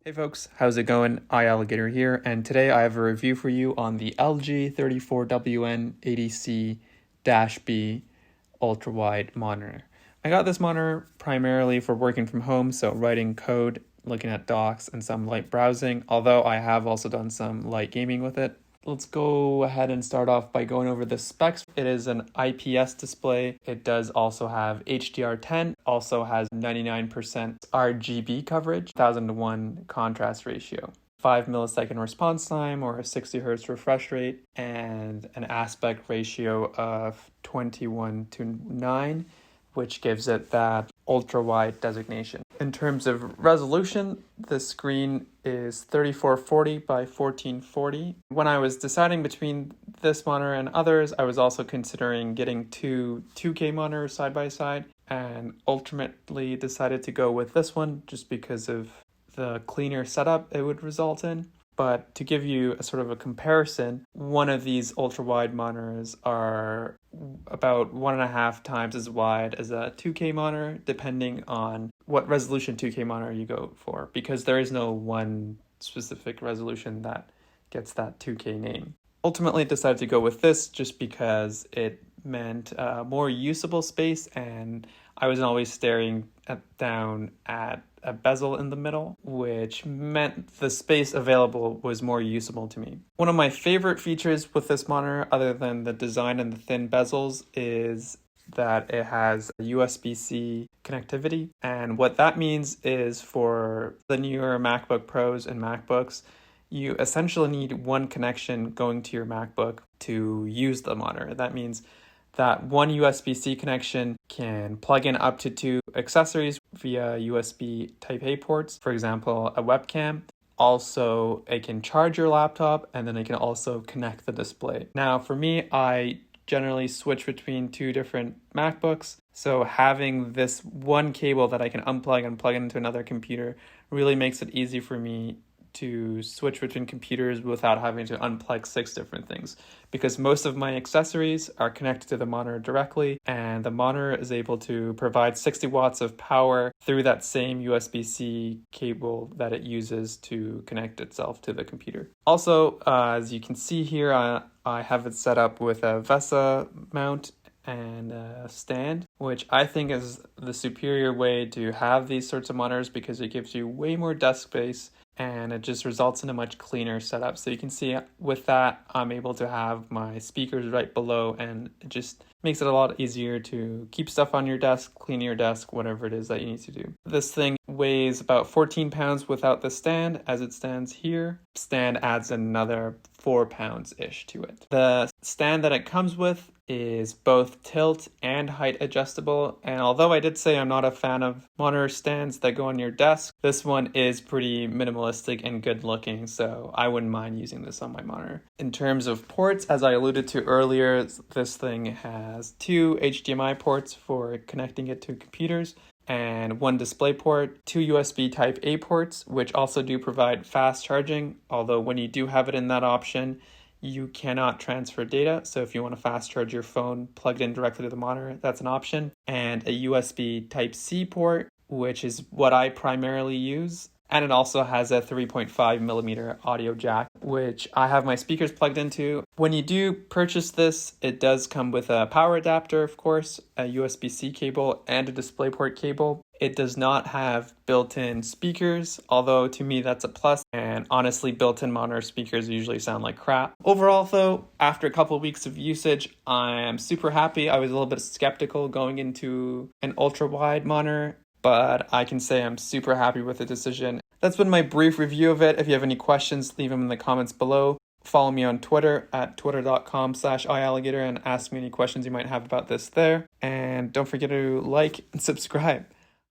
Hey folks, how's it going? iAligator here, and today I have a review for you on the LG 34WN80C-B Ultrawide Monitor. I got this monitor primarily for working from home, so writing code, looking at docs, and some light browsing, although I have also done some light gaming with it. Let's go ahead and start off by going over the specs. It is an IPS display. It does also have HDR10, also has 99% RGB coverage, 1000:1 contrast ratio, 5 millisecond response time or a 60 hertz refresh rate, and an aspect ratio of 21:9, which gives it that ultra-wide designation. In terms of resolution, the screen is 3440 by 1440. When I was deciding between this monitor and others, I was also considering getting two 2K monitors side by side, and ultimately decided to go with this one just because of the cleaner setup it would result in. But to give you a sort of a comparison, one of these ultra-wide monitors are about 1.5 times as wide as a 2K monitor, depending on what resolution 2K monitor you go for, because there is no one specific resolution that gets that 2K name. Ultimately, I decided to go with this just because it meant more usable space, and I wasn't always staring down at a bezel in the middle, which meant the space available was more usable to me. One of my favorite features with this monitor, other than the design and the thin bezels, is that it has USBC connectivity. And what that means is for the newer MacBook Pros and MacBooks, you essentially need one connection going to your MacBook to use the monitor. That means that one USB-C connection can plug in up to 2 accessories via USB Type-A ports, for example, a webcam. Also, it can charge your laptop, and then it can also connect the display. Now, for me, I generally switch between 2 different MacBooks, so having this one cable that I can unplug and plug into another computer really makes it easy for me to switch between computers without having to unplug 6 different things, because most of my accessories are connected to the monitor directly, and the monitor is able to provide 60 watts of power through that same USB-C cable that it uses to connect itself to the computer. Also, as you can see here, I have it set up with a VESA mount and a stand, which I think is the superior way to have these sorts of monitors because it gives you way more desk space, and it just results in a much cleaner setup. So you can see with that, I'm able to have my speakers right below, and it just makes it a lot easier to keep stuff on your desk, clean your desk, whatever it is that you need to do. This thing weighs about 14 pounds without the stand as it stands here. Stand adds another 4 pounds-ish to it. The stand that it comes with is both tilt and height adjustable, and although I did say I'm not a fan of monitor stands that go on your desk, this one is pretty minimalistic and good looking, so I wouldn't mind using this on my monitor. In terms of ports, as I alluded to earlier, this thing has 2 HDMI ports for connecting it to computers, and 1 display port, 2 USB Type-A ports, which also do provide fast charging, although when you do have it in that option, you cannot transfer data. So if you want to fast charge your phone plugged in directly to the monitor, that's an option. And a USB Type-C port, which is what I primarily use. And it also has a 3.5 millimeter audio jack, which I have my speakers plugged into. When you do purchase this, it does come with a power adapter, of course, a USB-C cable, and a DisplayPort cable. It does not have built-in speakers, although to me that's a plus, and honestly, built-in monitor speakers usually sound like crap. Overall though, after a couple of weeks of usage, I am super happy. I was a little bit skeptical going into an ultra-wide monitor, but I can say I'm super happy with the decision. That's been my brief review of it. If you have any questions, leave them in the comments below. Follow me on Twitter at twitter.com/iAligator and ask me any questions you might have about this there. And don't forget to like and subscribe.